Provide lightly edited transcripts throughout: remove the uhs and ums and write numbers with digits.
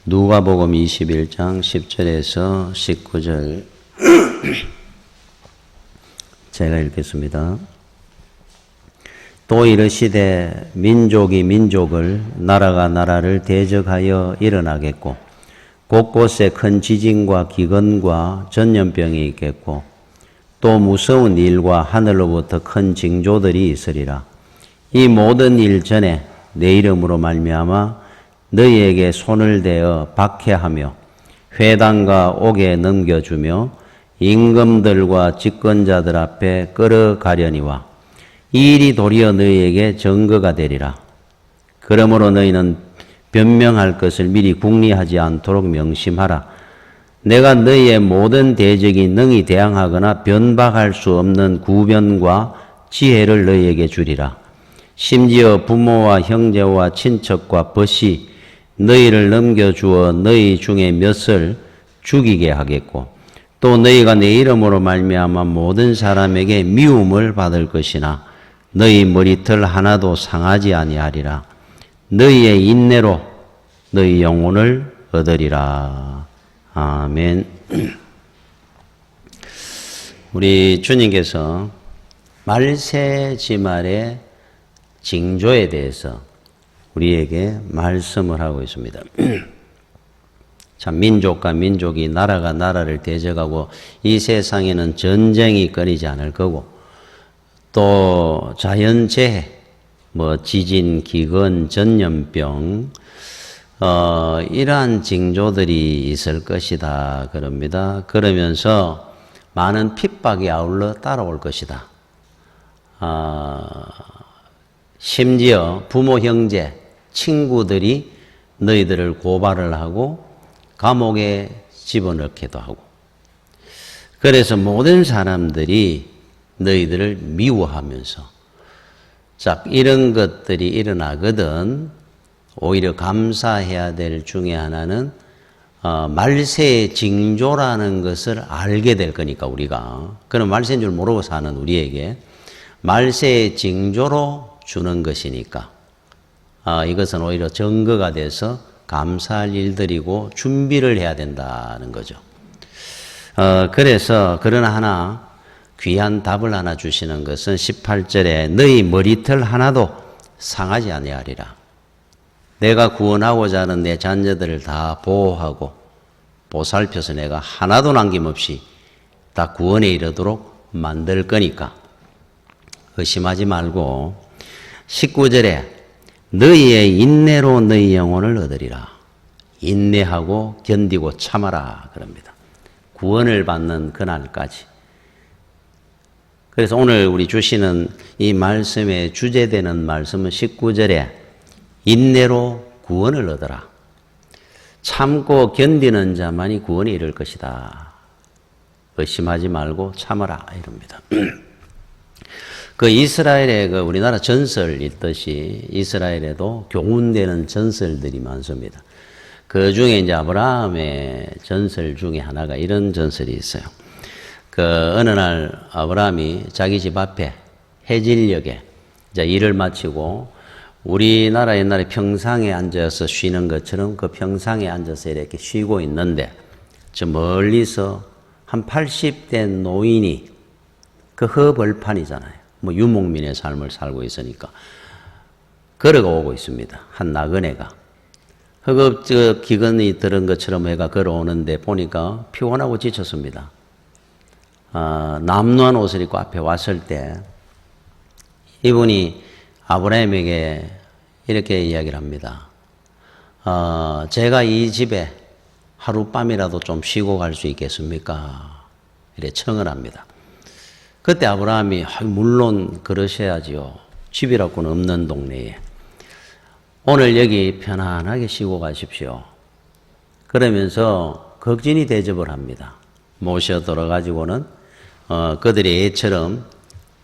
누가복음 21장 10절에서 19절 제가 읽겠습니다. 또 이르시되 민족이 민족을 나라가 나라를 대적하여 일어나겠고 곳곳에 큰 지진과 기근과 전염병이 있겠고 또 무서운 일과 하늘로부터 큰 징조들이 있으리라. 이 모든 일 전에 내 이름으로 말미암아 너희에게 손을 대어 박해하며 회당과 옥에 넘겨주며 임금들과 집권자들 앞에 끌어가려니와 이 일이 도리어 너희에게 증거가 되리라. 그러므로 너희는 변명할 것을 미리 궁리하지 않도록 명심하라. 내가 너희의 모든 대적이 능히 대항하거나 변박할 수 없는 구변과 지혜를 너희에게 주리라. 심지어 부모와 형제와 친척과 벗이 너희를 넘겨주어 너희 중에 몇을 죽이게 하겠고 또 너희가 내 이름으로 말미암아 모든 사람에게 미움을 받을 것이나 너희 머리털 하나도 상하지 아니하리라. 너희의 인내로 너희 영혼을 얻으리라. 아멘. 우리 주님께서 말세지말의 징조에 대해서 우리에게 말씀을 하고 있습니다. 참 민족과 민족이 나라가 나라를 대적하고 이 세상에는 전쟁이 끊이지 않을 거고 또 자연재해 지진, 기근, 전염병 이러한 징조들이 있을 것이다 그럽니다. 그러면서 많은 핍박이 아울러 따라올 것이다. 심지어 부모, 형제, 친구들이 너희들을 고발을 하고 감옥에 집어넣기도 하고 그래서 모든 사람들이 너희들을 미워하면서 자 이런 것들이 일어나거든 오히려 감사해야 될 중에 하나는 말세의 징조라는 것을 알게 될 거니까 우리가 그럼 말세인 줄 모르고 사는 우리에게 말세의 징조로 주는 것이니까 이것은 오히려 증거가 돼서 감사할 일들이고 준비를 해야 된다는 거죠. 그래서 그러나 하나 귀한 답을 하나 주시는 것은 18절에 너희 머리털 하나도 상하지 아니하리라. 내가 구원하고자 하는 내 자녀들을 다 보호하고 보살펴서 내가 하나도 남김없이 다 구원에 이르도록 만들 거니까 의심하지 말고 19절에 너희의 인내로 너희 영혼을 얻으리라. 인내하고 견디고 참아라 그럽니다. 구원을 받는 그날까지. 그래서 오늘 우리 주시는 이 말씀의 주제되는 말씀은 19절에 인내로 구원을 얻어라. 참고 견디는 자만이 구원에 이를 것이다. 의심하지 말고 참아라 이럽니다. 그 이스라엘의 우리나라 전설 있듯이 이스라엘에도 교훈되는 전설들이 많습니다. 그 중에 이제 아브라함의 전설 중에 하나가 이런 전설이 있어요. 어느 날 아브라함이 자기 집 앞에 해질녘에 이제 일을 마치고 우리나라 옛날에 평상에 앉아서 쉬는 것처럼 그 평상에 앉아서 이렇게 쉬고 있는데 저 멀리서 한 80대 노인이 그 허벌판이잖아요. 유목민의 삶을 살고 있으니까 걸어오고 있습니다. 한 나그네가 허겁지겁 기근이 들은 것처럼 해가 걸어오는데 보니까 피곤하고 지쳤습니다. 남루한 옷을 입고 앞에 왔을 때 이분이 아브라함에게 이렇게 이야기를 합니다. 제가 이 집에 하룻밤이라도 좀 쉬고 갈 수 있겠습니까? 이렇게 청을 합니다. 그때 아브라함이 물론 그러셔야지요. 집이라고는 없는 동네에. 오늘 여기 편안하게 쉬고 가십시오. 그러면서 극진히 대접을 합니다. 모셔들어 가지고는 그들의 애처럼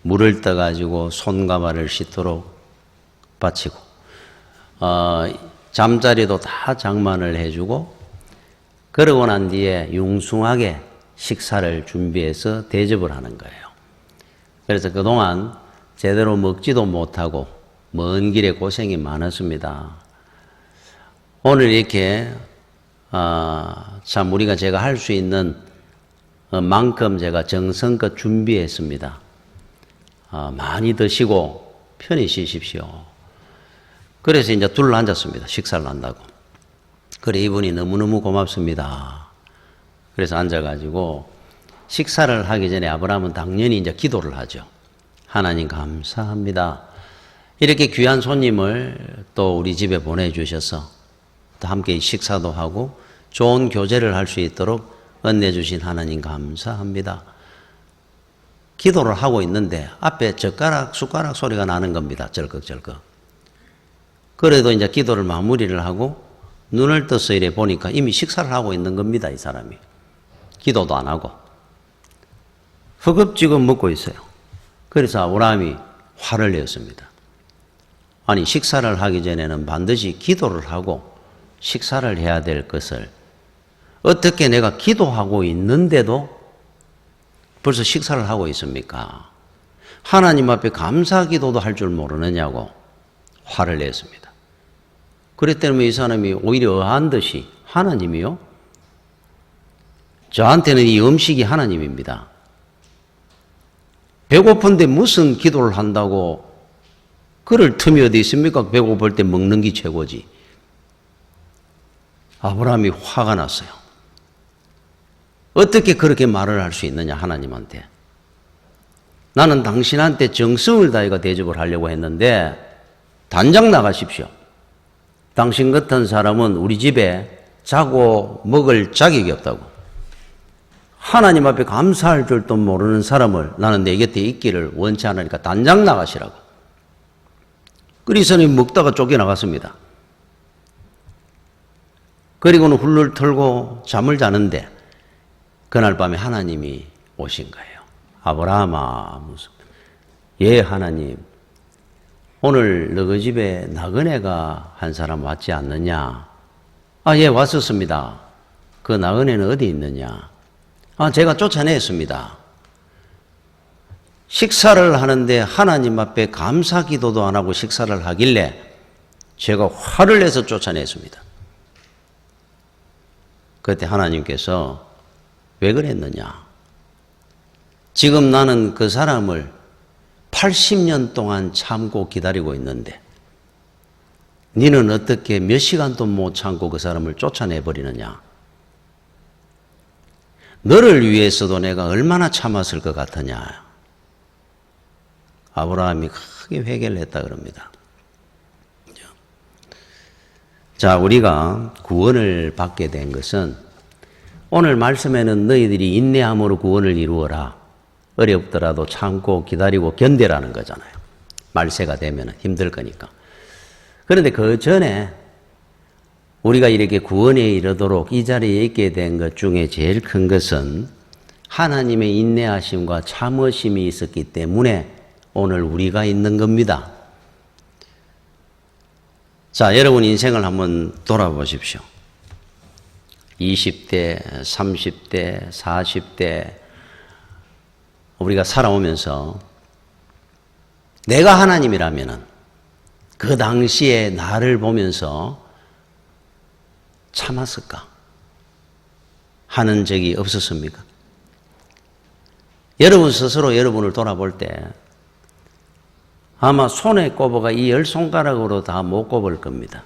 물을 떠가지고 손과 발을 씻도록 바치고 잠자리도 다 장만을 해주고 그러고 난 뒤에 융숭하게 식사를 준비해서 대접을 하는 거예요. 그래서 그동안 제대로 먹지도 못하고 먼 길에 고생이 많았습니다. 오늘 이렇게 참 우리가 제가 할 수 있는 만큼 제가 정성껏 준비했습니다. 많이 드시고 편히 쉬십시오. 그래서 이제 둘러앉았습니다. 식사를 한다고. 그래 이분이 너무너무 고맙습니다. 그래서 앉아가지고 식사를 하기 전에 아브라함은 당연히 이제 기도를 하죠. 하나님 감사합니다. 이렇게 귀한 손님을 또 우리 집에 보내주셔서 또 함께 식사도 하고 좋은 교제를 할 수 있도록 은혜 주신 하나님 감사합니다. 기도를 하고 있는데 앞에 젓가락, 숟가락 소리가 나는 겁니다. 절컥절컥. 그래도 이제 기도를 마무리를 하고 눈을 떠서 이래 보니까 이미 식사를 하고 있는 겁니다. 이 사람이. 기도도 안 하고. 허겁지겁 먹고 있어요. 그래서 아브라함이 화를 내었습니다. 아니 식사를 하기 전에는 반드시 기도를 하고 식사를 해야 될 것을 어떻게 내가 기도하고 있는데도 벌써 식사를 하고 있습니까? 하나님 앞에 감사 기도도 할 줄 모르느냐고 화를 냈습니다. 그랬더니 이 사람이 오히려 어한 듯이 하나님이요? 저한테는 이 음식이 하나님입니다. 배고픈데 무슨 기도를 한다고 그럴 틈이 어디 있습니까? 배고플 때 먹는 게 최고지. 아브라함이 화가 났어요. 어떻게 그렇게 말을 할 수 있느냐 하나님한테. 나는 당신한테 정성을 다해가 대접을 하려고 했는데 단장 나가십시오. 당신 같은 사람은 우리 집에 자고 먹을 자격이 없다고. 하나님 앞에 감사할 줄도 모르는 사람을 나는 내 곁에 있기를 원치 않으니까 단장 나가시라고. 그리스도는 먹다가 쫓겨나갔습니다. 그리고는 훌훌 털고 잠을 자는데 그날 밤에 하나님이 오신 거예요. 아브라함아, 무슨 예 하나님, 오늘 너희 집에 나그네가 한 사람 왔지 않느냐? 예 왔었습니다. 그 나그네는 어디 있느냐? 제가 쫓아냈습니다. 식사를 하는데 하나님 앞에 감사 기도도 안 하고 식사를 하길래 제가 화를 내서 쫓아냈습니다. 그때 하나님께서 왜 그랬느냐? 지금 나는 그 사람을 80년 동안 참고 기다리고 있는데 너는 어떻게 몇 시간도 못 참고 그 사람을 쫓아내버리느냐? 너를 위해서도 내가 얼마나 참았을 것 같으냐? 아브라함이 크게 회개를 했다 그럽니다. 자, 우리가 구원을 받게 된 것은 오늘 말씀에는 너희들이 인내함으로 구원을 이루어라. 어렵더라도 참고 기다리고 견뎌라는 거잖아요. 말세가 되면 힘들 거니까. 그런데 그 전에 우리가 이렇게 구원에 이르도록 이 자리에 있게 된 것 중에 제일 큰 것은 하나님의 인내하심과 참으심이 있었기 때문에 오늘 우리가 있는 겁니다. 자, 여러분 인생을 한번 돌아보십시오. 20대, 30대, 40대 우리가 살아오면서 내가 하나님이라면은 그 당시에 나를 보면서 참았을까? 하는 적이 없었습니까? 여러분 스스로 여러분을 돌아볼 때 아마 손에 꼽아가 이 10손가락으로 다 못 꼽을 겁니다.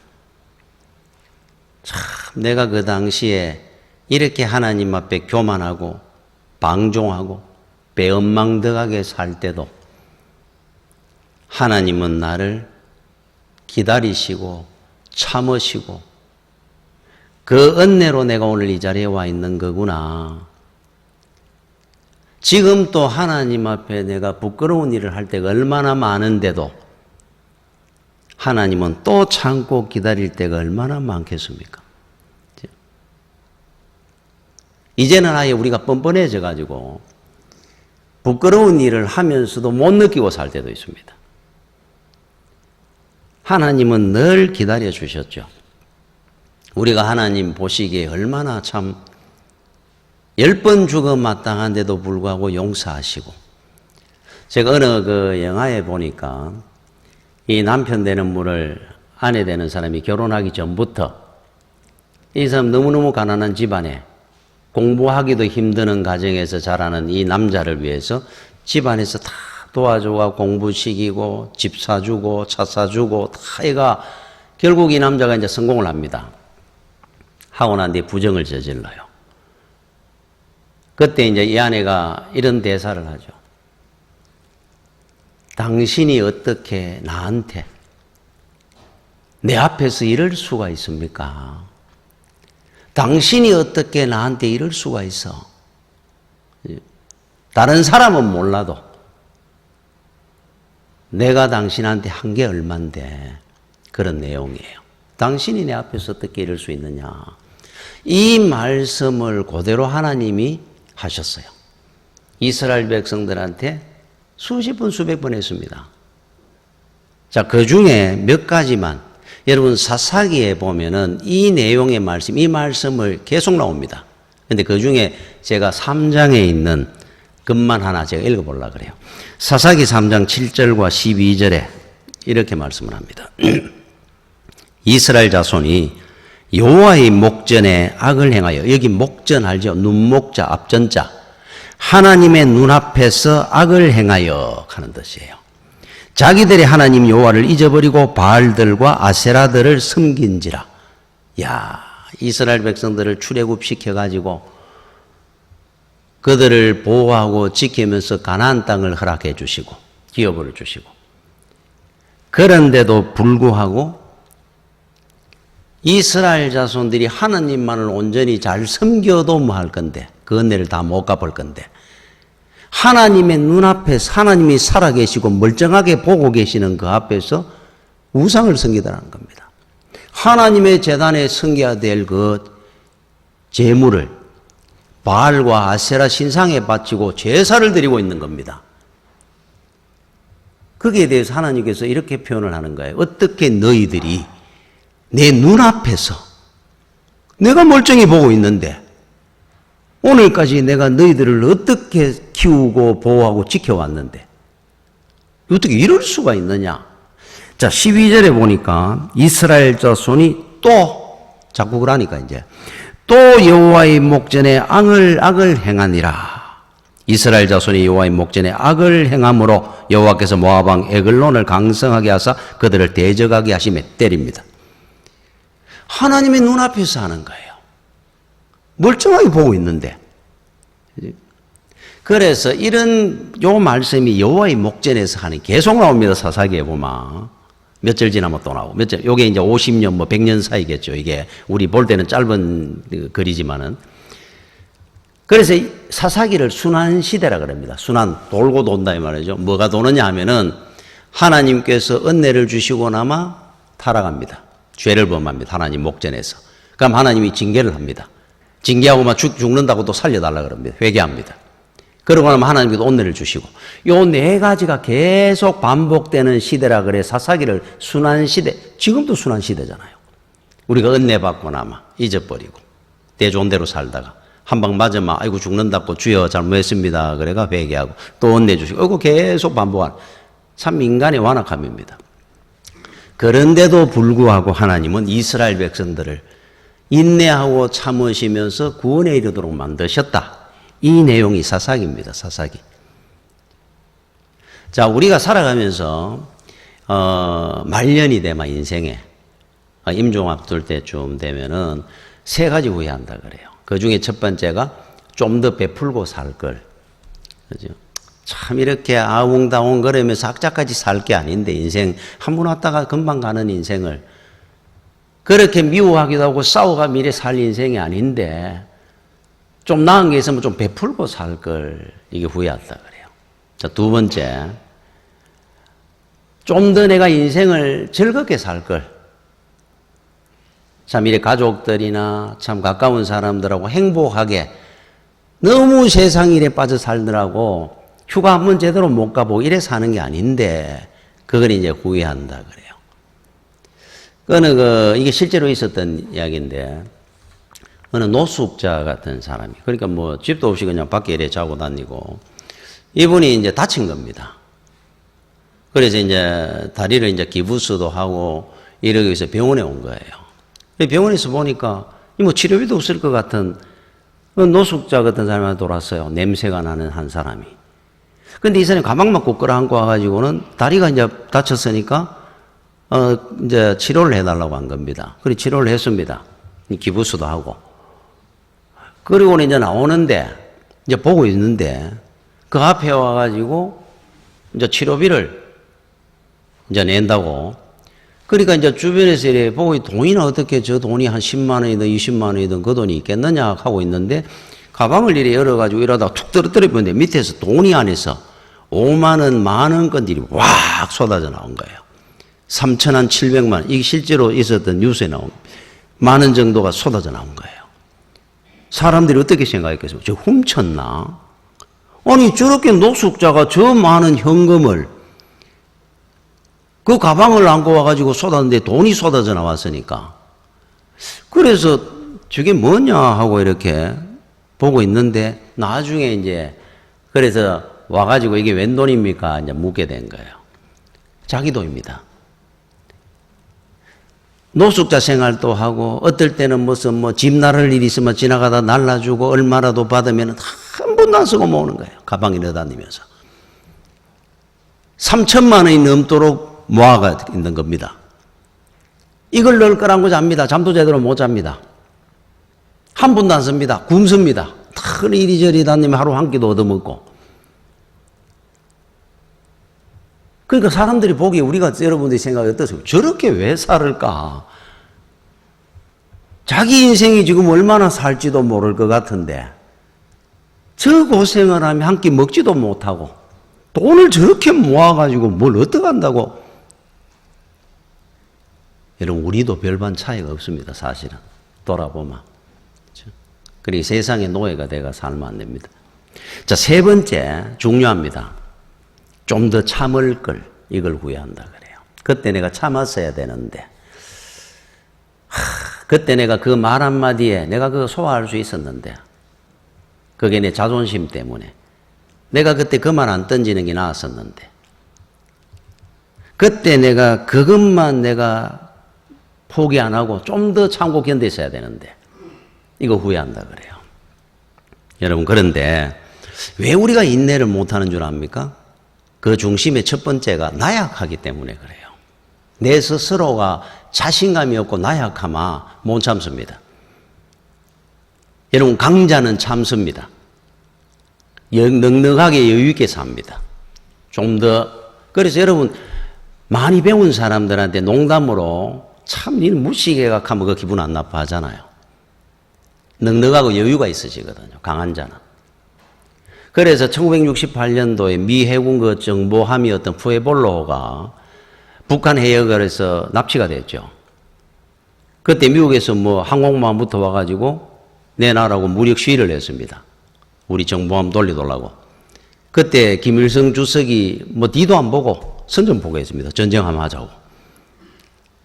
참 내가 그 당시에 이렇게 하나님 앞에 교만하고 방종하고 배은망덕하게 살 때도 하나님은 나를 기다리시고 참으시고 그 은혜로 내가 오늘 이 자리에 와 있는 거구나. 지금 또 하나님 앞에 내가 부끄러운 일을 할 때가 얼마나 많은데도 하나님은 또 참고 기다릴 때가 얼마나 많겠습니까? 이제는 아예 우리가 뻔뻔해져 가지고 부끄러운 일을 하면서도 못 느끼고 살 때도 있습니다. 하나님은 늘 기다려 주셨죠. 우리가 하나님 보시기에 얼마나 참 10번 죽어 마땅한데도 불구하고 용서하시고. 제가 어느 그 영화에 보니까 이 남편 되는 분을 아내 되는 사람이 결혼하기 전부터 이 사람 너무너무 가난한 집안에 공부하기도 힘드는 가정에서 자라는 이 남자를 위해서 집안에서 다 도와주고 공부시키고 집 사주고 차 사주고 다 얘가 결국 이 남자가 이제 성공을 합니다. 하고 난 뒤에 부정을 저질러요. 그때 이제 이 아내가 이런 대사를 하죠. 당신이 어떻게 나한테 내 앞에서 이럴 수가 있습니까? 당신이 어떻게 나한테 이럴 수가 있어? 다른 사람은 몰라도 내가 당신한테 한 게 얼만데 그런 내용이에요. 당신이 내 앞에서 어떻게 이럴 수 있느냐. 이 말씀을 그대로 하나님이 하셨어요. 이스라엘 백성들한테 수십 번 수백 번 했습니다. 자, 그 중에 몇 가지만 여러분 사사기에 보면은 이 내용의 말씀, 이 말씀을 계속 나옵니다. 근데 그 중에 제가 3장에 있는 것만 하나 제가 읽어보려고 그래요. 사사기 3장 7절과 12절에 이렇게 말씀을 합니다. 이스라엘 자손이 여호와의 목전에 악을 행하여, 여기 목전 알죠? 눈목자, 앞전자. 하나님의 눈앞에서 악을 행하여 하는 뜻이에요. 자기들의 하나님 여호와를 잊어버리고 바알들과 아세라들을 섬긴지라. 야, 이스라엘 백성들을 출애굽시켜가지고 그들을 보호하고 지키면서 가나안 땅을 허락해 주시고 기업을 주시고, 그런데도 불구하고 이스라엘 자손들이 하나님만을 온전히 잘 섬겨도 뭐 할 건데, 그 은혜를 다 못 갚을 건데, 하나님의 눈앞에서 하나님이 살아계시고 멀쩡하게 보고 계시는 그 앞에서 우상을 섬기더라는 겁니다. 하나님의 제단에 섬겨야 될 그 제물을 바알과 아세라 신상에 바치고 제사를 드리고 있는 겁니다. 거기에 대해서 하나님께서 이렇게 표현을 하는 거예요. 어떻게 너희들이 내 눈앞에서 내가 멀쩡히 보고 있는데 오늘까지 내가 너희들을 어떻게 키우고 보호하고 지켜왔는데 어떻게 이럴 수가 있느냐. 자, 12절에 보니까 이스라엘 자손이 또 자꾸 그러니까 이제 또 여호와의 목전에 악을 행하니라. 이스라엘 자손이 여호와의 목전에 악을 행함으로 여호와께서 모압 왕 에글론을 강성하게 하사 그들을 대적하게 하시며 때립니다. 하나님의 눈앞에서 하는 거예요. 멀쩡하게 보고 있는데. 그래서 이런 요 말씀이 여호와의 목전에서 하는 계속 나옵니다. 사사기에 보면 몇 절 지나면 또 나오고 몇 절. 요게 이제 50년 뭐 100년 사이겠죠. 이게 우리 볼 때는 짧은 글이지만은. 그래서 사사기를 순환 시대라 그럽니다. 순환, 돌고 돈다 이 말이죠. 뭐가 도느냐 하면은 하나님께서 은혜를 주시고 나마 타락합니다. 죄를 범합니다. 하나님 목전에서. 그럼 하나님이 징계를 합니다. 징계하고 막 죽는다고 또 살려달라 그럽니다. 회개합니다. 그러고 나면 하나님께서 은혜를 주시고, 요 네 가지가 계속 반복되는 시대라 그래. 사사기를 순환 시대. 지금도 순환 시대잖아요. 우리가 은혜 받고 나마 잊어버리고 대좋은 대로 살다가 한 방 맞으면 아이고 죽는다고 주여 잘못했습니다. 그래가 회개하고 또 은혜 주시고, 이거 계속 반복하는 참 인간의 완악함입니다. 그런데도 불구하고 하나님은 이스라엘 백성들을 인내하고 참으시면서 구원에 이르도록 만드셨다. 이 내용이 사사기입니다. 사사기. 자, 우리가 살아가면서 말년이 되면 인생에 임종 앞둘 때쯤 되면은 세 가지 후회한다 그래요. 그 중에 첫 번째가 좀 더 베풀고 살 걸. 그죠? 참 이렇게 아웅다웅 거리면서 악자까지 살 게 아닌데, 인생 한 번 왔다가 금방 가는 인생을 그렇게 미워하기도 하고 싸워가 미래 살 인생이 아닌데 좀 나은 게 있으면 좀 베풀고 살 걸, 이게 후회한다 그래요. 자, 두 번째, 좀 더 내가 인생을 즐겁게 살 걸. 참 이래 가족들이나 참 가까운 사람들하고 행복하게, 너무 세상 일에 빠져 살느라고 휴가 한 번 제대로 못 가보고 이래 사는 게 아닌데 그걸 이제 후회한다 그래요. 그거는 이게 실제로 있었던 이야기인데, 어느 노숙자 같은 사람이, 그러니까 뭐 집도 없이 그냥 밖에 이래 자고 다니고, 이분이 이제 다친 겁니다. 그래서 이제 다리를 이제 기부스도 하고 이러기 위해서 병원에 온 거예요. 병원에서 보니까 뭐 치료비도 없을 것 같은 노숙자 같은 사람이 돌았어요. 냄새가 나는 한 사람이. 근데 이 사람이 가방만 꼭 끌어안고 와가지고는 다리가 이제 다쳤으니까 이제 치료를 해달라고 한 겁니다. 그리고 치료를 했습니다. 기부수도 하고. 그리고는 이제 나오는데, 이제 보고 있는데, 그 앞에 와가지고, 이제 치료비를 이제 낸다고. 그러니까 이제 주변에서 이래 보고 돈이나 어떻게 저 돈이 한 10만 원이든 20만 원이든 그 돈이 있겠느냐 하고 있는데, 가방을 이래 열어가지고 이러다가 툭 떨어뜨려 보는데 밑에서 돈이 안에서 5만 원, 만 원권들이 확 쏟아져 나온 거예요. 3천만 700만 원. 이게 실제로 있었던 뉴스에 나온 만 원 정도가 쏟아져 나온 거예요. 사람들이 어떻게 생각했겠어요? 저 훔쳤나? 아니 저렇게 노숙자가 저 많은 현금을 그 가방을 안고 와가지고 쏟았는데 돈이 쏟아져 나왔으니까. 그래서 저게 뭐냐 하고 이렇게 보고 있는데 나중에 이제 그래서 와가지고 이게 웬 돈입니까? 이제 묻게 된 거예요. 자기 돈입니다. 노숙자 생활도 하고 어떨 때는 무슨 뭐 집 나를 일이 있으면 지나가다 날라주고 얼마라도 받으면 한 번도 안 쓰고 모으는 거예요. 가방에 넣어 다니면서. 3천만 원이 넘도록 모아가 있는 겁니다. 이걸 넣을 거라고 잡니다. 잠도 제대로 못 잡니다. 한 번도 안 씁니다. 굶습니다. 다 이리저리 다니면 하루 한 끼도 얻어먹고. 그러니까 사람들이 보기에 우리가 여러분들이 생각이 어떠세요? 저렇게 왜 살을까? 자기 인생이 지금 얼마나 살지도 모를 것 같은데 저 고생을 하면 한 끼 먹지도 못하고 돈을 저렇게 모아가지고 뭘 어떡한다고. 여러분 우리도 별반 차이가 없습니다. 사실은 돌아보면. 그리고 세상의 노예가 돼가 살면 안 됩니다. 자, 세 번째 중요합니다. 좀 더 참을 걸, 이걸 후회한다 그래요. 그때 내가 참았어야 되는데, 그때 내가 그 말 한마디에 내가 그거 소화할 수 있었는데, 그게 내 자존심 때문에. 내가 그때 그 말 안 던지는 게 나았었는데, 그때 내가 그것만 내가 포기 안 하고 좀 더 참고 견뎠어야 되는데, 이거 후회한다 그래요. 여러분, 그런데 왜 우리가 인내를 못하는 줄 압니까? 그 중심의 첫 번째가 나약하기 때문에 그래요. 내 스스로가 자신감이 없고 나약하면 못 참습니다. 여러분 강자는 참습니다. 넉넉하게 여유있게 삽니다. 좀 더. 그래서 여러분 많이 배운 사람들한테 농담으로 참 일 무시개가 하면 그 기분 안 나빠하잖아요. 넉넉하고 여유가 있으시거든요. 강한 자는. 그래서 1968년도에 미 해군 그 정보함이었던 푸에볼로가 북한 해역에서 납치가 됐죠. 그때 미국에서 뭐 항공모함부터 와가지고 내놔라고 무력 시위를 했습니다. 우리 정보함 돌려달라고. 그때 김일성 주석이 뭐 뒤도 안 보고 선전포고했습니다. 전쟁하면 하자고.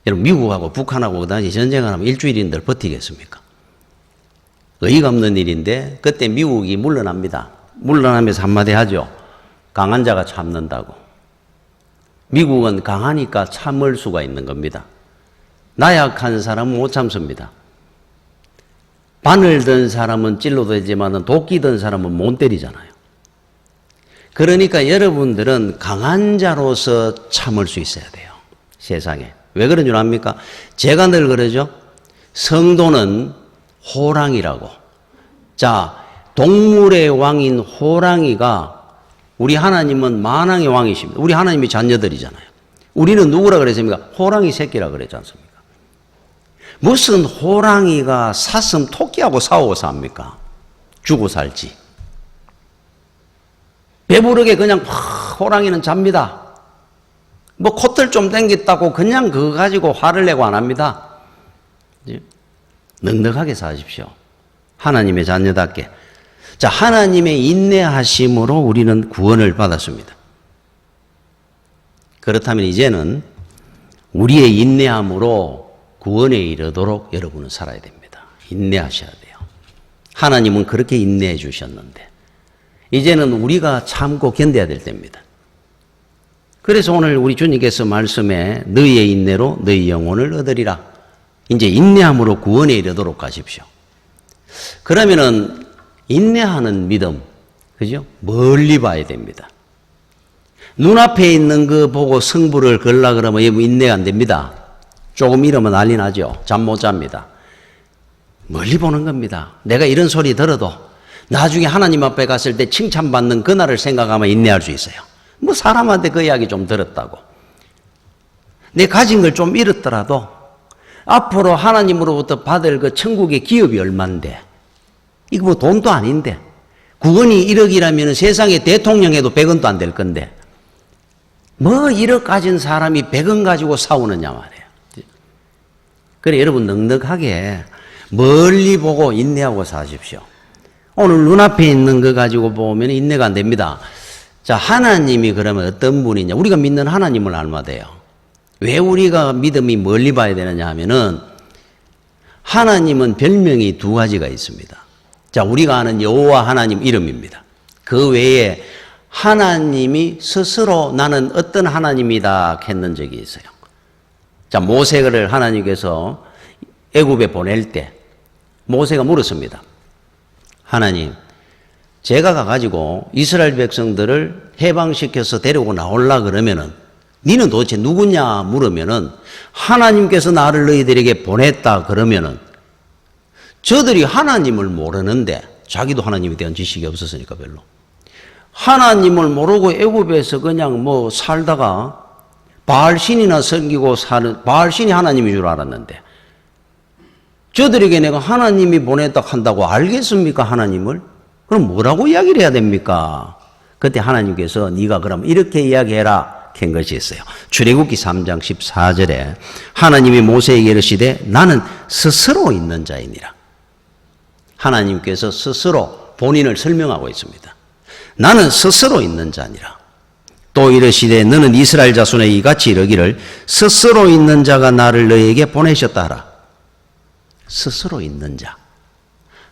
여러분 미국하고 북한하고 그 당시 전쟁을 하면 일주일인들 버티겠습니까? 의의가 없는 일인데 그때 미국이 물러납니다. 물러나면서 한마디 하죠. 강한 자가 참는다고. 미국은 강하니까 참을 수가 있는 겁니다. 나약한 사람은 못 참습니다. 바늘 든 사람은 찔러도 되지만 도끼 든 사람은 못 때리잖아요. 그러니까 여러분들은 강한 자로서 참을 수 있어야 돼요. 세상에. 왜 그런 줄 압니까? 제가 늘 그러죠. 성도는 호랑이라고. 자, 동물의 왕인 호랑이가 우리 하나님은 만왕의 왕이십니다. 우리 하나님이 자녀들이잖아요. 우리는 누구라 그랬습니까? 호랑이 새끼라 그랬지 않습니까? 무슨 호랑이가 사슴 토끼하고 싸우고 삽니까? 주고 살지. 배부르게 그냥 호랑이는 잡니다. 뭐 콧들 좀 땡겼다고 그냥 그거 가지고 화를 내고 안 합니다. 넉넉하게 사십시오. 하나님의 자녀답게. 자, 하나님의 인내하심으로 우리는 구원을 받았습니다. 그렇다면 이제는 우리의 인내함으로 구원에 이르도록 여러분은 살아야 됩니다. 인내하셔야 돼요. 하나님은 그렇게 인내해 주셨는데 이제는 우리가 참고 견뎌야 될 때입니다. 그래서 오늘 우리 주님께서 말씀에 너희의 인내로 너희 영혼을 얻으리라. 이제 인내함으로 구원에 이르도록 가십시오. 그러면은 인내하는 믿음, 그죠? 멀리 봐야 됩니다. 눈앞에 있는 거 보고 승부를 걸라 그러면 인내가 안 됩니다. 조금 이러면 난리 나죠. 잠 못 잡니다. 멀리 보는 겁니다. 내가 이런 소리 들어도 나중에 하나님 앞에 갔을 때 칭찬받는 그날을 생각하면 인내할 수 있어요. 뭐 사람한테 그 이야기 좀 들었다고. 내 가진 걸 좀 잃었더라도 앞으로 하나님으로부터 받을 그 천국의 기업이 얼만데, 이거 뭐 돈도 아닌데, 9원이 1억이라면 세상에 대통령에도 100원도 안 될 건데, 뭐 1억 가진 사람이 100원 가지고 싸우느냐 말이에요. 그래 여러분 넉넉하게 멀리 보고 인내하고 사십시오. 오늘 눈앞에 있는 거 가지고 보면 인내가 안 됩니다. 자, 하나님이 그러면 어떤 분이냐? 우리가 믿는 하나님을 알아야 돼요. 왜 우리가 믿음이 멀리 봐야 되느냐 하면은, 하나님은 별명이 두 가지가 있습니다. 자, 우리가 아는 여호와 하나님 이름입니다. 그 외에 하나님이 스스로 나는 어떤 하나님이다 했는 적이 있어요. 자, 모세를 하나님께서 애굽에 보낼 때 모세가 물었습니다. 하나님, 제가 가가지고 이스라엘 백성들을 해방시켜서 데리고 나올라 그러면은 니는 도대체 누구냐 물으면은 하나님께서 나를 너희들에게 보냈다 그러면은 저들이 하나님을 모르는데, 자기도 하나님에 대한 지식이 없었으니까 별로, 하나님을 모르고 애굽에서 그냥 뭐 살다가 바알신이나 섬기고 사는, 바알신이 하나님인 줄 알았는데 저들에게 내가 하나님이 보냈다 한다고 알겠습니까 하나님을? 그럼 뭐라고 이야기를 해야 됩니까? 그때 하나님께서 네가 그럼 이렇게 이야기해라 한 것이 있어요. 출애굽기 3장 14절에 하나님이 모세에게 이르시되 나는 스스로 있는 자이니라. 하나님께서 스스로 본인을 설명하고 있습니다. 나는 스스로 있는 자니라. 또 이르시되 너는 이스라엘 자손에게 이같이 이르기를 스스로 있는 자가 나를 너에게 보내셨다 하라. 스스로 있는 자.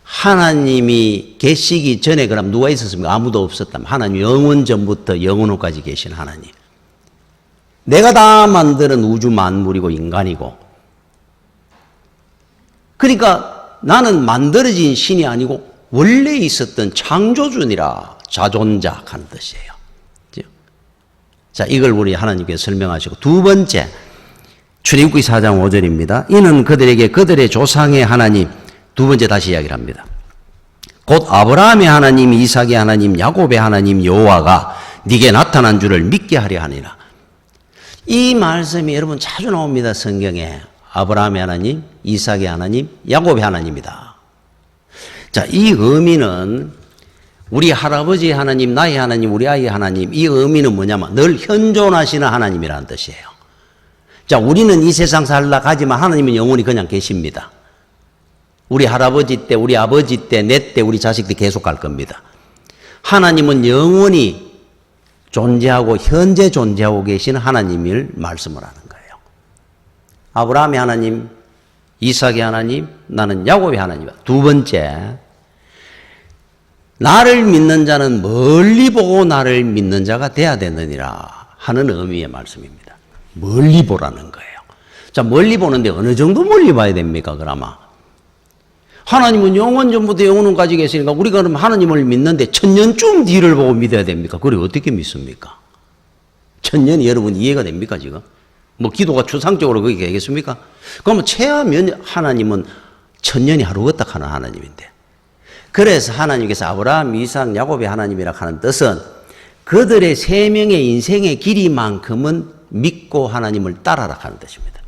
하나님이 계시기 전에 그럼 누가 있었습니까? 아무도 없었다면 하나님 영원 전부터 영원 후까지 계신 하나님. 내가 다 만드는 우주 만물이고 인간이고, 그러니까 나는 만들어진 신이 아니고 원래 있었던 창조주니라. 자존자 하는 뜻이에요. 자, 이걸 우리 하나님께서 설명하시고, 두 번째 출애굽기 4장 5절입니다. 이는 그들에게 그들의 조상의 하나님, 두 번째 다시 이야기를 합니다. 곧 아브라함의 하나님, 이삭의 하나님, 야곱의 하나님 여호와가 네게 나타난 줄을 믿게 하려 하니라. 이 말씀이 여러분 자주 나옵니다. 성경에. 아브라함의 하나님, 이삭의 하나님, 야곱의 하나님이다. 자, 이 의미는 우리 할아버지 하나님, 나의 하나님, 우리 아이의 하나님, 이 의미는 뭐냐면 늘 현존하시는 하나님이라는 뜻이에요. 자, 우리는 이 세상 살다 가지만 하나님은 영원히 그냥 계십니다. 우리 할아버지 때, 우리 아버지 때, 내 때, 우리 자식 때 계속 갈 겁니다. 하나님은 영원히 존재하고 현재 존재하고 계신 하나님을 말씀을 하는 거예요. 아브라함의 하나님, 이삭의 하나님, 나는 야곱의 하나님이다. 두 번째, 나를 믿는 자는 멀리 보고 나를 믿는 자가 돼야 되느니라 하는 의미의 말씀입니다. 멀리 보라는 거예요. 자, 멀리 보는데 어느 정도 멀리 봐야 됩니까, 그나마? 하나님은 영원 전부터 영원까지 계시니까 우리가 그럼 하나님을 믿는데 1000년쯤 뒤를 보고 믿어야 됩니까? 그래 어떻게 믿습니까? 1000년이 여러분 이해가 됩니까 지금? 뭐 기도가 추상적으로 그렇게 되겠습니까? 그러면 최하면 하나님은 1000년이 하루걷다 하는 하나님인데, 그래서 하나님께서 아브라함, 이삭, 야곱의 하나님이라 하는 뜻은 그들의 생명의 인생의 길이만큼은 믿고 하나님을 따라라 하는 뜻입니다.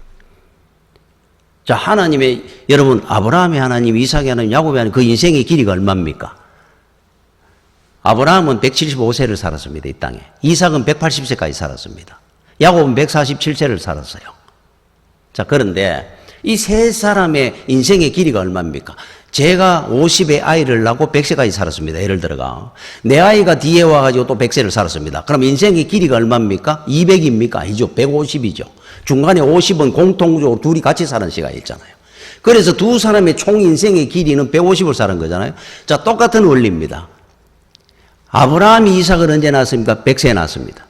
자, 하나님의, 여러분, 아브라함의 하나님, 이삭의 하나님, 야곱의 하나님, 그 인생의 길이가 얼마입니까? 아브라함은 175세를 살았습니다, 이 땅에. 이삭은 180세까지 살았습니다. 야곱은 147세를 살았어요. 자, 그런데 이 세 사람의 인생의 길이가 얼마입니까? 제가 50에 아이를 낳고 100세까지 살았습니다. 예를 들어가. 내 아이가 뒤에 와가지고 또 100세를 살았습니다. 그럼 인생의 길이가 얼마입니까? 200입니까? 아니죠. 150이죠. 중간에 50은 공통적으로 둘이 같이 사는 시간이 있잖아요. 그래서 두 사람의 총 인생의 길이는 150을 사는 거잖아요. 자, 똑같은 원리입니다. 아브라함이 이삭을 언제 낳았습니까? 100세에 낳았습니다.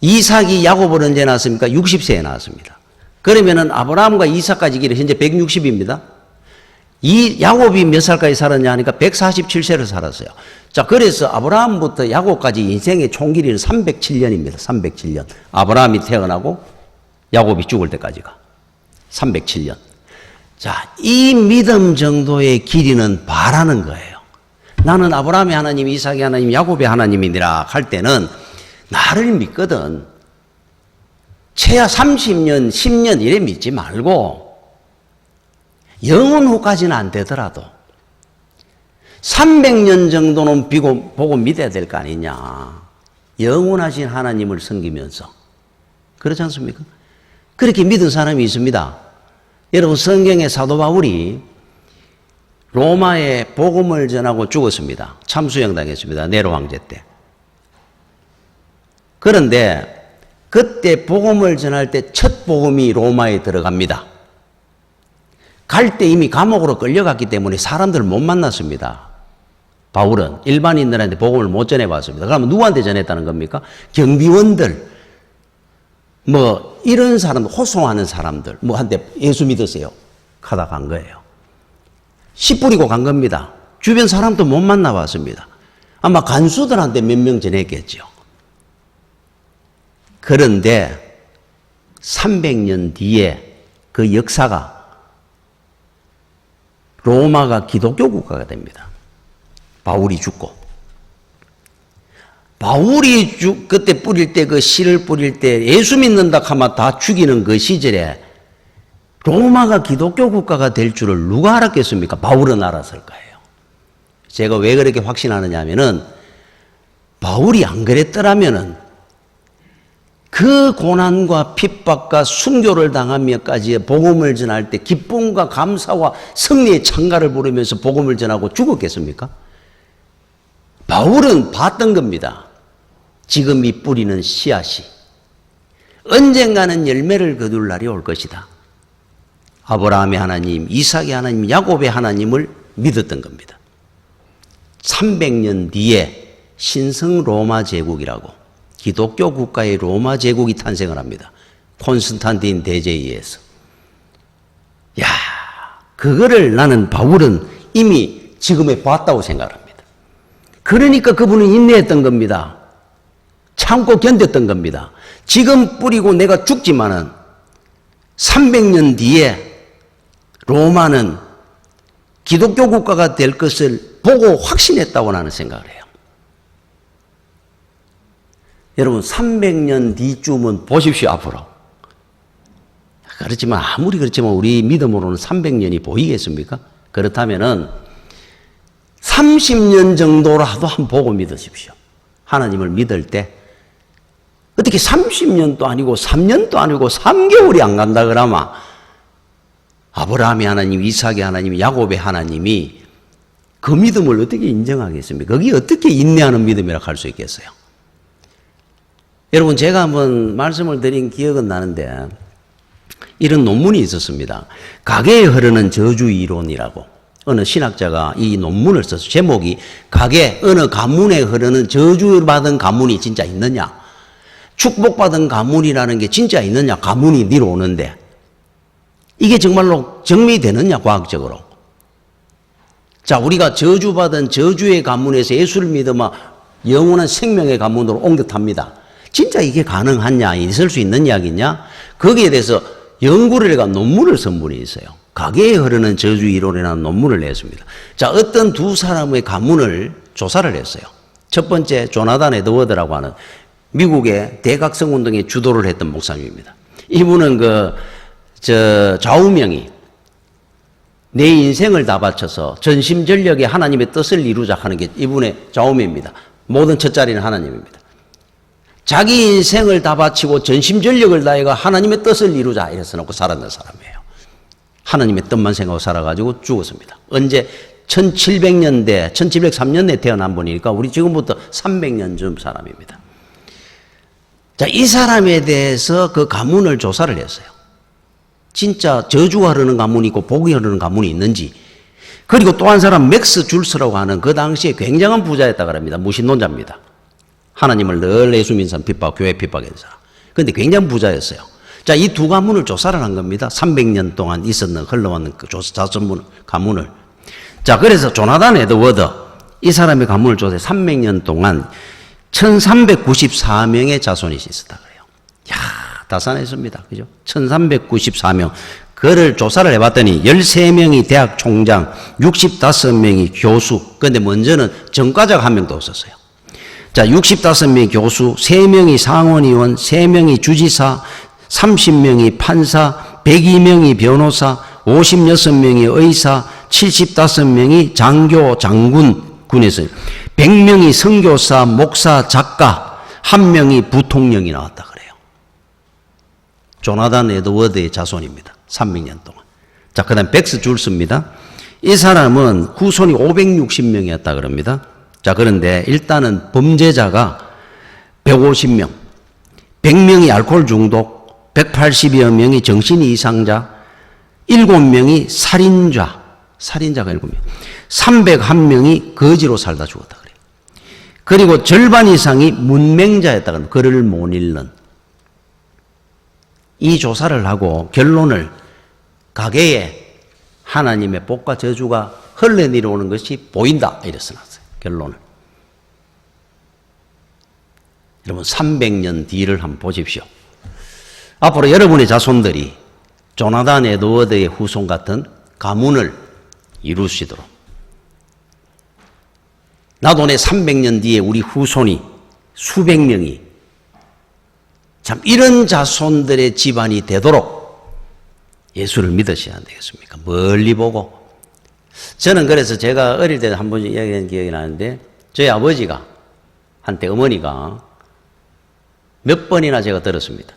이삭이 야곱을 언제 낳았습니까? 60세에 낳았습니다. 그러면은 아브라함과 이삭까지 길이 현재 160입니다. 이 야곱이 몇 살까지 살았냐 하니까 147세를 살았어요. 자, 그래서 아브라함부터 야곱까지 인생의 총 길이는 307년입니다. 307년. 아브라함이 태어나고 야곱이 죽을 때까지가 307년. 자, 이 믿음 정도의 길이는 바라는 거예요. 나는 아브라함의 하나님, 이삭의 하나님, 야곱의 하나님이니라 할 때는 나를 믿거든. 최하 30년, 10년 이래 믿지 말고 영원 후까지는 안 되더라도 300년 정도는 보고 믿어야 될 거 아니냐. 영원하신 하나님을 섬기면서. 그렇지 않습니까? 그렇게 믿은 사람이 있습니다. 여러분, 성경의 사도 바울이 로마에 복음을 전하고 죽었습니다. 참수형 당했습니다. 네로 황제 때. 그런데 그때 복음을 전할 때 첫 복음이 로마에 들어갑니다. 갈 때 이미 감옥으로 끌려갔기 때문에 사람들을 못 만났습니다. 바울은 일반인들한테 복음을 못 전해봤습니다. 그러면 누구한테 전했다는 겁니까? 경비원들, 뭐 이런 사람들, 호송하는 사람들, 뭐 한테 예수 믿으세요 하다 간 거예요. 씨 뿌리고 간 겁니다. 주변 사람도 못 만나봤습니다. 아마 간수들한테 몇 명 전했겠죠. 그런데 300년 뒤에 그 역사가 로마가 기독교 국가가 됩니다. 바울이 죽고. 바울이 그때 뿌릴 때, 그 씨를 뿌릴 때 예수 믿는다 하면 다 죽이는 그 시절에 로마가 기독교 국가가 될 줄을 누가 알았겠습니까? 바울은 알았을 거예요. 제가 왜 그렇게 확신하느냐 하면은 바울이 안 그랬더라면은 그 고난과 핍박과 순교를 당하며까지 복음을 전할 때 기쁨과 감사와 승리의 찬가를 부르면서 복음을 전하고 죽었겠습니까? 바울은 봤던 겁니다. 지금 이 뿌리는 씨앗이 언젠가는 열매를 거둘 날이 올 것이다. 아브라함의 하나님, 이삭의 하나님, 야곱의 하나님을 믿었던 겁니다. 300년 뒤에 신성 로마 제국이라고 기독교 국가의 로마 제국이 탄생을 합니다. 콘스탄틴 대제에 의해서. 야, 그거를 나는 바울은 이미 지금에 봤다고 생각합니다. 그러니까 그분은 인내했던 겁니다. 참고 견뎠던 겁니다. 지금 뿌리고 내가 죽지만은 300년 뒤에 로마는 기독교 국가가 될 것을 보고 확신했다고 나는 생각을 해요. 여러분, 300년 뒤쯤은 보십시오, 앞으로. 그렇지만, 아무리 그렇지만 우리 믿음으로는 300년이 보이겠습니까? 그렇다면은 30년 정도라도 한번 보고 믿으십시오. 하나님을 믿을 때 어떻게 30년도 아니고 3년도 아니고 3개월이 안 간다 그러면 아브라함의 하나님, 이삭의 하나님, 야곱의 하나님이 그 믿음을 어떻게 인정하겠습니까? 거기 어떻게 인내하는 믿음이라고 할 수 있겠어요? 여러분, 제가 한번 말씀을 드린 기억은 나는데 이런 논문이 있었습니다. 가계에 흐르는 저주 이론이라고 어느 신학자가 이 논문을 써서 제목이 가계 어느 가문에 흐르는 저주받은 가문이 진짜 있느냐, 축복받은 가문이라는 게 진짜 있느냐, 가문이 니로 오는데 이게 정말로 정리되느냐 과학적으로. 자, 우리가 저주받은 저주의 가문에서 예수를 믿으면 영원한 생명의 가문으로 옮겨탑니다. 진짜 이게 가능하냐, 있을 수 있는 이야기냐? 거기에 대해서 연구를 해가 논문을 쓴 분이 있어요. 가계에 흐르는 저주 이론이라는 논문을 냈습니다. 자, 어떤 두 사람의 가문을 조사를 했어요. 첫 번째, 조나단 에드워드라고 하는 미국의 대각성 운동에 주도를 했던 목사님입니다. 이분은 좌우명이 내 인생을 다 바쳐서 전심전력에 하나님의 뜻을 이루자 하는 게 이분의 좌우명입니다. 모든 첫 자리는 하나님입니다. 자기 인생을 다 바치고 전심전력을 다해가 하나님의 뜻을 이루자 이래서 놓고 살았는 사람이에요. 하나님의 뜻만 생각하고 살아가지고 죽었습니다. 언제? 1700년대, 1703년에 태어난 분이니까 우리 지금부터 300년 전 사람입니다. 자, 이 사람에 대해서 그 가문을 조사를 했어요. 진짜 저주가 흐르는 가문이 있고 복이 흐르는 가문이 있는지. 그리고 또 한 사람 맥스 줄스라고 하는 그 당시에 굉장한 부자였다 그럽니다. 무신론자입니다. 하나님을 늘 예수 믿는 사람 핍박, 교회 핍박했는 사람. 그런데 굉장히 부자였어요. 자, 이 두 가문을 조사를 한 겁니다. 300년 동안 흘러왔는 그 자손 가문을. 자, 그래서 조나단 에드워드, 이 사람의 가문을 조사해 300년 동안 1394명의 자손이 있었다 그래요. 야, 다산했습니다. 그죠? 1394명. 그를 조사를 해봤더니 13명이 대학 총장, 65명이 교수. 근데 먼저는 전과자가 한 명도 없었어요. 자, 65명이 교수, 3명이 상원의원, 3명이 주지사, 30명이 판사, 102명이 변호사, 56명이 의사, 75명이 장교, 장군, 군에서 100명이 선교사, 목사, 작가, 1명이 부통령이 나왔다 그래요. 조나단 에드워드의 자손입니다. 300년 동안. 자, 그 다음 백스 줄스입니다. 이 사람은 후손이 560명이었다 그럽니다. 자, 그런데 일단은 범죄자가 150명, 100명이 알코올 중독, 180여 명이 정신 이상자, 7명이 살인자가 7명, 301명이 거지로 살다 죽었다 그래요. 그리고 절반 이상이 문맹자였다 그럽니다. 글을 못 읽는. 이 조사를 하고 결론을 가계에 하나님의 복과 저주가 흘러내려오는 것이 보인다. 이래서 났어요. 결론을. 여러분 300년 뒤를 한번 보십시오. 앞으로 여러분의 자손들이 조나단 에드워드의 후손 같은 가문을 이루시도록, 나도 내 300년 뒤에 우리 후손이 수백 명이 참 이런 자손들의 집안이 되도록 예수를 믿으셔야 되겠습니까? 멀리 보고. 저는 그래서 제가 어릴 때 한 번 이야기한 기억이 나는데, 저희 아버지가 한때 어머니가 몇 번이나 제가 들었습니다.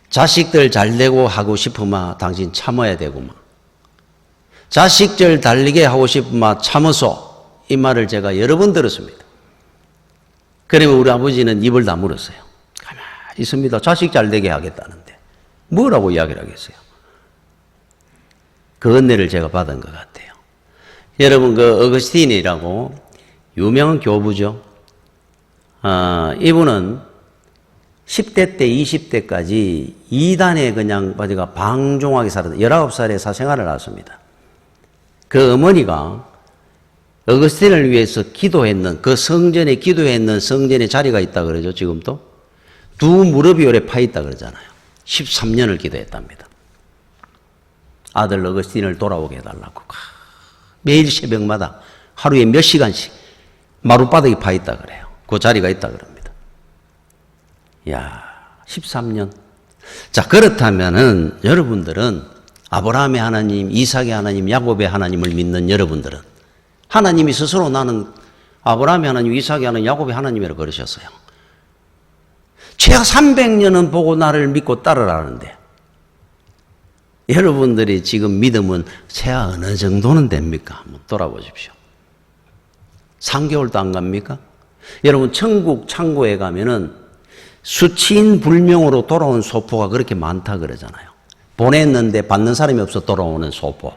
자식들 잘되고 하고 싶으면 당신 참아야 되구만. 자식들 달리게 하고 싶으면 참으소. 이 말을 제가 여러 번 들었습니다. 그러면 우리 아버지는 입을 다물었어요. 가만히 있습니다. 자식 잘되게 하겠다는데 뭐라고 이야기를 하겠어요? 그 은혜를 제가 받은 것 같아요. 여러분, 그 어거스틴이라고 유명한 교부죠. 이분은 10대 때 20대까지 이단에 그냥 방종하게 살았다. 19살에 사생활을 하셨습니다. 그 어머니가 어거스틴을 위해서 기도했는, 그 성전에 기도했는 성전에 자리가 있다 그러죠. 지금도 두 무릎이 오래 파 있다 그러잖아요. 13년을 기도했답니다. 아들 어거스틴을 돌아오게 해달라고. 매일 새벽마다 하루에 몇 시간씩 마룻바닥에 파 있다 그래요. 그 자리가 있다 그럽니다. 이야, 13년. 자, 그렇다면은 여러분들은 아브라함의 하나님, 이삭의 하나님, 야곱의 하나님을 믿는 여러분들은 하나님이 스스로 나는 아브라함의 하나님, 이삭의 하나님, 야곱의 하나님이라고 그러셨어요. 최하 300년은 보고 나를 믿고 따르라는데 여러분들이 지금 믿음은 최하 어느 정도는 됩니까? 한번 돌아보십시오. 3개월도 안 갑니까? 여러분, 천국 창고에 가면은 수치인 불명으로 돌아온 소포가 그렇게 많다 그러잖아요. 보냈는데 받는 사람이 없어 돌아오는 소포.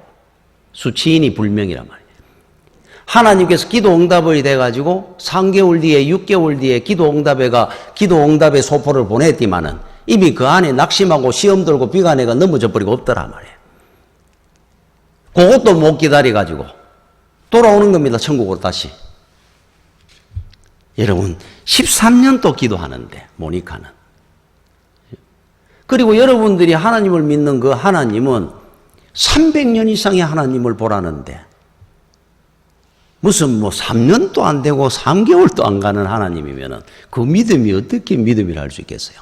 수치인이 불명이란 말이에요. 하나님께서 기도 응답이 돼가지고 3개월 뒤에 6개월 뒤에 기도 응답의 소포를 보냈지만은 이미 그 안에 낙심하고 시험 들고 비가 내가 넘어져 버리고 없더라 말이에요. 그것도 못 기다려가지고 돌아오는 겁니다. 천국으로 다시. 여러분 13년 또 기도하는데 모니카는. 그리고 여러분들이 하나님을 믿는 그 하나님은 300년 이상의 하나님을 보라는데 무슨 3년도 안 되고 3개월도 안 가는 하나님이면은 그 믿음이 어떻게 믿음이라 할 수 있겠어요?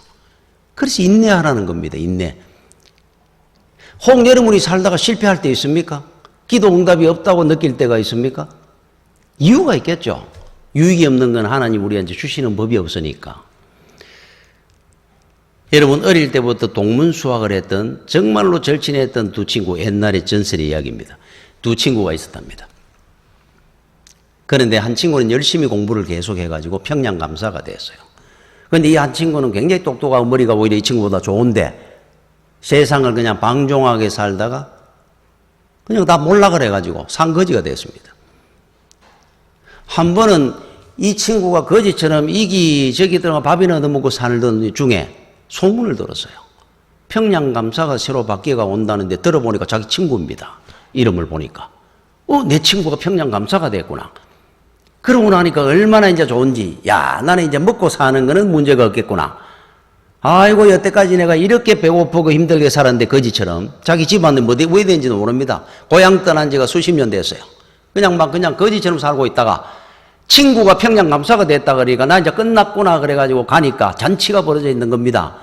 그래서 인내하라는 겁니다. 인내. 혹 여러분이 살다가 실패할 때 있습니까? 기도 응답이 없다고 느낄 때가 있습니까? 이유가 있겠죠. 유익이 없는 건 하나님 우리한테 주시는 법이 없으니까. 여러분, 어릴 때부터 동문수학을 했던, 정말로 절친했던 두 친구, 옛날의 전설의 이야기입니다. 두 친구가 있었답니다. 그런데 한 친구는 열심히 공부를 계속 해가지고 평양 감사가 됐어요. 그런데 이 한 친구는 굉장히 똑똑하고 머리가 오히려 이 친구보다 좋은데 세상을 그냥 방종하게 살다가 그냥 다 몰락을 해가지고 산거지가 됐습니다. 한 번은 이 친구가 거지처럼 이기저기 들어가 밥이나 얻어먹고 살던 중에 소문을 들었어요. 평양감사가 새로 바뀌어가 온다는데 들어보니까 자기 친구입니다. 이름을 보니까. 내 친구가 평양감사가 됐구나. 그러고 나니까 얼마나 이제 좋은지, 야, 나는 이제 먹고 사는 거는 문제가 없겠구나. 아이고, 여태까지 내가 이렇게 배고프고 힘들게 살았는데 거지처럼 자기 집안은 뭐, 왜 된지도 모릅니다. 고향 떠난 지가 수십 년 됐어요. 그냥 거지처럼 살고 있다가 친구가 평양감사가 됐다 그러니까 나 이제 끝났구나 그래가지고 가니까 잔치가 벌어져 있는 겁니다.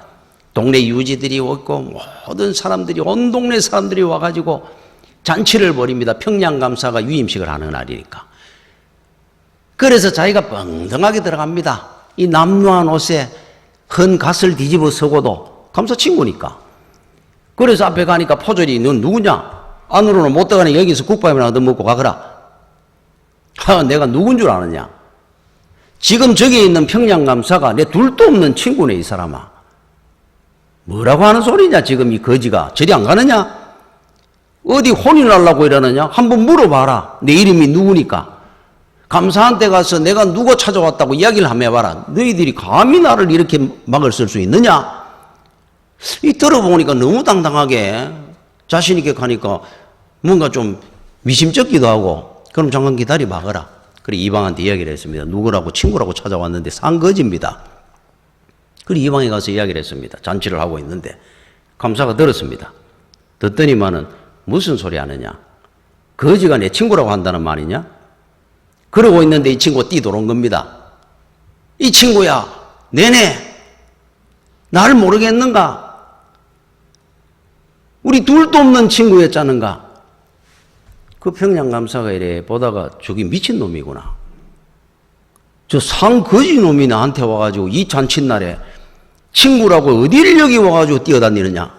동네 유지들이 있고 모든 사람들이, 온 동네 사람들이 와가지고 잔치를 벌입니다. 평양감사가 유임식을 하는 날이니까. 그래서 자기가 뻥덩하게 들어갑니다. 이 남루한 옷에 헌 갓을 뒤집어 서고도 감사 친구니까. 그래서 앞에 가니까 포졸이 넌 누구냐? 안으로는 못 들어가니 여기서 국밥이나 얻어 먹고 가거라. 내가 누군 줄 아느냐? 지금 저기 있는 평양감사가 내 둘도 없는 친구네, 이 사람아. 뭐라고 하는 소리냐, 지금 이 거지가. 저리 안 가느냐? 어디 혼이 날라고 이러느냐? 한번 물어봐라. 내 이름이 누구니까. 감사한테 가서 내가 누구 찾아왔다고 이야기를 한번 해봐라. 너희들이 감히 나를 이렇게 막을 쓸 수 있느냐? 이 들어보니까 너무 당당하게 자신있게 가니까 뭔가 좀 미심쩍기도 하고, 그럼 잠깐 기다려봐거라. 그래 이방한테 이야기를 했습니다. 누구라고 친구라고 찾아왔는데 산거지입니다. 그래 이방에 가서 이야기를 했습니다. 잔치를 하고 있는데 감사가 들었습니다. 듣더니만은 무슨 소리 하느냐? 거지가 내 친구라고 한다는 말이냐? 그러고 있는데 이 친구가 뛰돌아온 겁니다. 이 친구야, 내내 나를 모르겠는가? 우리 둘도 없는 친구였자는가? 그 평양감사가 이래 보다가 저기 미친놈이구나. 저 상거지 놈이 나한테 와가지고 이 잔칫날에 친구라고 어디를 여기 와가지고 뛰어다니느냐?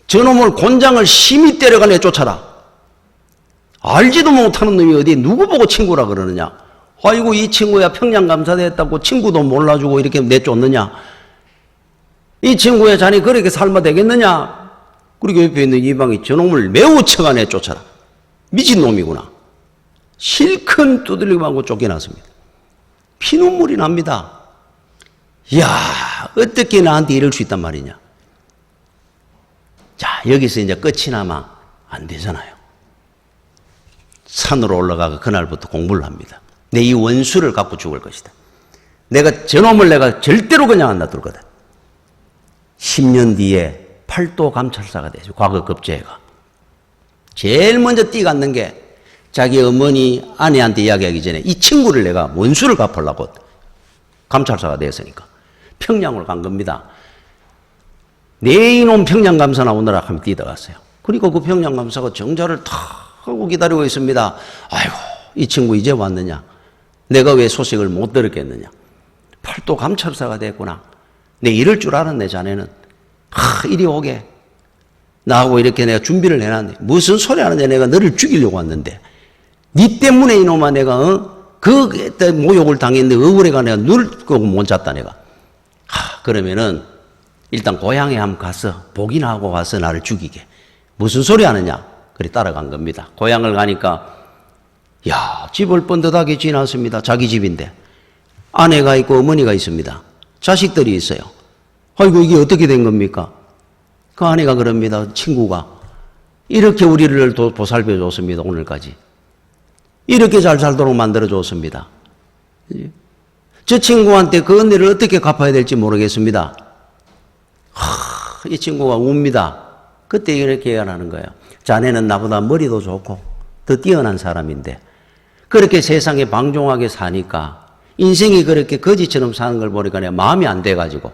저놈을 곤장을 심히 때려가 내쫓아라. 알지도 못하는 놈이 어디 누구 보고 친구라 그러느냐? 아이고 이 친구야 평양감사 됐다고 친구도 몰라주고 이렇게 내쫓느냐? 이 친구야 자네 그렇게 살면 되겠느냐? 그리고 옆에 있는 이방이 저놈을 매우 쳐가 내쫓아라. 미친놈이구나. 실컷 두들리고 하고 쫓겨났습니다. 피눈물이 납니다. 이야, 어떻게 나한테 이럴 수 있단 말이냐? 자, 여기서 이제 끝이 나면 안 되잖아요. 산으로 올라가서 그날부터 공부를 합니다. 내 이 원수를 갖고 죽을 것이다. 저놈을 내가 절대로 그냥 안 놔둘 거다. 10년 뒤에 팔도 감찰사가 되죠. 과거 급제가. 제일 먼저 뛰어갔는 게 자기 어머니 아내한테 이야기하기 전에 이 친구를 내가 원수를 갚으려고 감찰사가 됐으니까 평양으로 간 겁니다. 내 이놈 평양감사 나오느라 하면 뛰어갔어요. 그리고 그 평양감사가 정자를 탁 하고 기다리고 있습니다. 아이고 이 친구 이제 왔느냐? 내가 왜 소식을 못 들었겠느냐? 팔도 감찰사가 됐구나. 내 이럴 줄 알았네 자네는. 이리 오게. 나하고 이렇게 내가 준비를 해놨네. 무슨 소리 하는데 내가 너를 죽이려고 왔는데. 니 때문에 이놈아 내가 그때 모욕을 당했는데 억울해가 내가 눈을 끄고 못 잤다 내가. 그러면은 일단 고향에 한번 가서 복이나 하고 와서 나를 죽이게. 무슨 소리 하느냐? 그래 따라간 겁니다. 고향을 가니까 야 집을 번듯하게 지났습니다. 자기 집인데 아내가 있고 어머니가 있습니다. 자식들이 있어요. 아이고 이게 어떻게 된 겁니까? 그 아내가 그럽니다. 친구가 이렇게 우리를 보살펴 줬습니다. 오늘까지 이렇게 잘 살도록 만들어 줬습니다. 저 친구한테 그 은혜를 어떻게 갚아야 될지 모르겠습니다. 이 친구가 웁니다. 그때 이렇게 얘기하는 거예요. 자네는 나보다 머리도 좋고 더 뛰어난 사람인데 그렇게 세상에 방종하게 사니까 인생이 그렇게 거지처럼 사는 걸 보니까 내가 마음이 안 돼가지고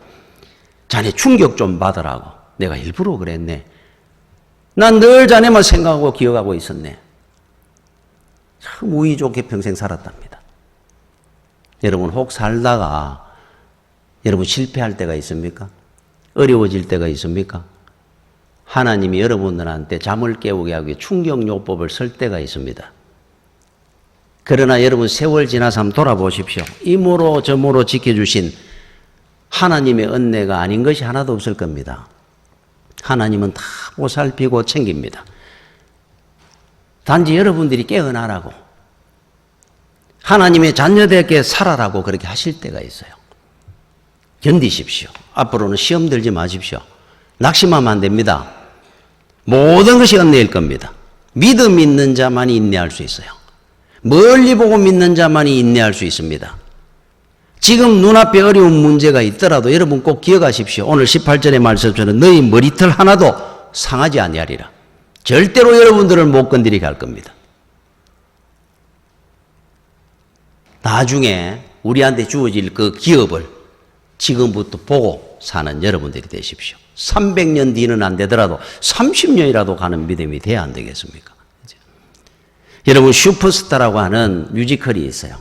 자네 충격 좀 받으라고 내가 일부러 그랬네. 난 늘 자네만 생각하고 기억하고 있었네. 참 우위 좋게 평생 살았답니다. 여러분 혹 살다가 여러분 실패할 때가 있습니까? 어려워질 때가 있습니까? 하나님이 여러분들한테 잠을 깨우게 하기 위해 충격요법을 쓸 때가 있습니다. 그러나 여러분 세월 지나서 한번 돌아보십시오. 이모로 저모로 지켜주신 하나님의 은혜가 아닌 것이 하나도 없을 겁니다. 하나님은 다 보살피고 챙깁니다. 단지 여러분들이 깨어나라고 하나님의 자녀되게 살아라고 그렇게 하실 때가 있어요. 견디십시오. 앞으로는 시험 들지 마십시오. 낙심하면 안 됩니다. 모든 것이 은혜일 겁니다. 믿음 있는 자만이 인내할 수 있어요. 멀리 보고 믿는 자만이 인내할 수 있습니다. 지금 눈앞에 어려운 문제가 있더라도 여러분 꼭 기억하십시오. 오늘 18절의 말씀처럼 너희 머리털 하나도 상하지 아니하리라. 절대로 여러분들을 못 건드리게 할 겁니다. 나중에 우리한테 주어질 그 기업을 지금부터 보고 사는 여러분들이 되십시오. 300년 뒤는 안 되더라도 30년이라도 가는 믿음이 돼야 안 되겠습니까? 그렇죠? 여러분 슈퍼스타라고 하는 뮤지컬이 있어요.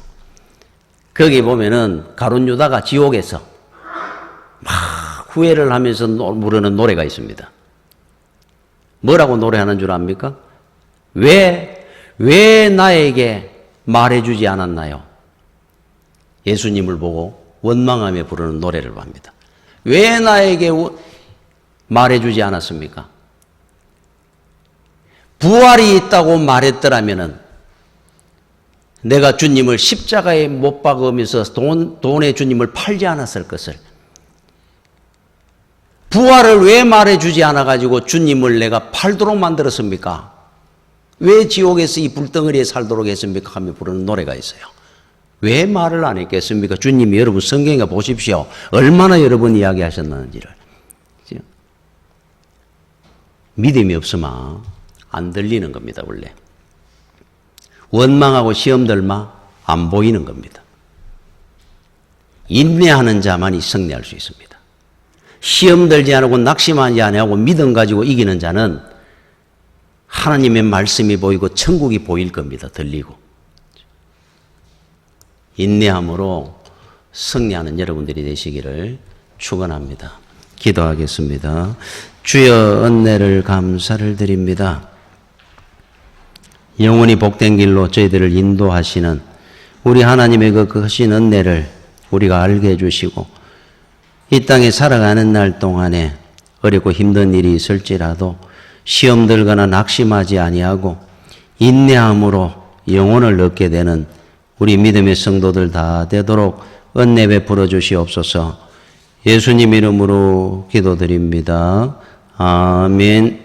거기 보면은 가룟 유다가 지옥에서 막 후회를 하면서 부르는 노래가 있습니다. 뭐라고 노래하는 줄 압니까? 왜 나에게 말해주지 않았나요? 예수님을 보고 원망하며 부르는 노래를 합니다. 왜 나에게 말해주지 않았습니까? 부활이 있다고 말했더라면은 내가 주님을 십자가에 못 박으면서 돈에 주님을 팔지 않았을 것을. 부활을 왜 말해주지 않아가지고 주님을 내가 팔도록 만들었습니까? 왜 지옥에서 이 불덩어리에 살도록 했습니까? 하며 부르는 노래가 있어요. 왜 말을 안 했겠습니까? 주님이 여러분 성경에 보십시오. 얼마나 여러분 이야기하셨는지를. 믿음이 없으면 안 들리는 겁니다, 원래. 원망하고 시험들마 안 보이는 겁니다. 인내하는 자만이 승리할 수 있습니다. 시험 들지 않고 낙심하지 않고 믿음 가지고 이기는 자는 하나님의 말씀이 보이고 천국이 보일 겁니다. 들리고. 인내함으로 승리하는 여러분들이 되시기를 축원합니다. 기도하겠습니다. 주여 은혜를 감사를 드립니다. 영원히 복된 길로 저희들을 인도하시는 우리 하나님의 그 크신 은혜를 우리가 알게 해주시고 이 땅에 살아가는 날 동안에 어렵고 힘든 일이 있을지라도 시험 들거나 낙심하지 아니하고 인내함으로 영혼을 얻게 되는 우리 믿음의 성도들 다 되도록 은혜 베풀어 주시옵소서. 예수님 이름으로 기도드립니다. 아멘.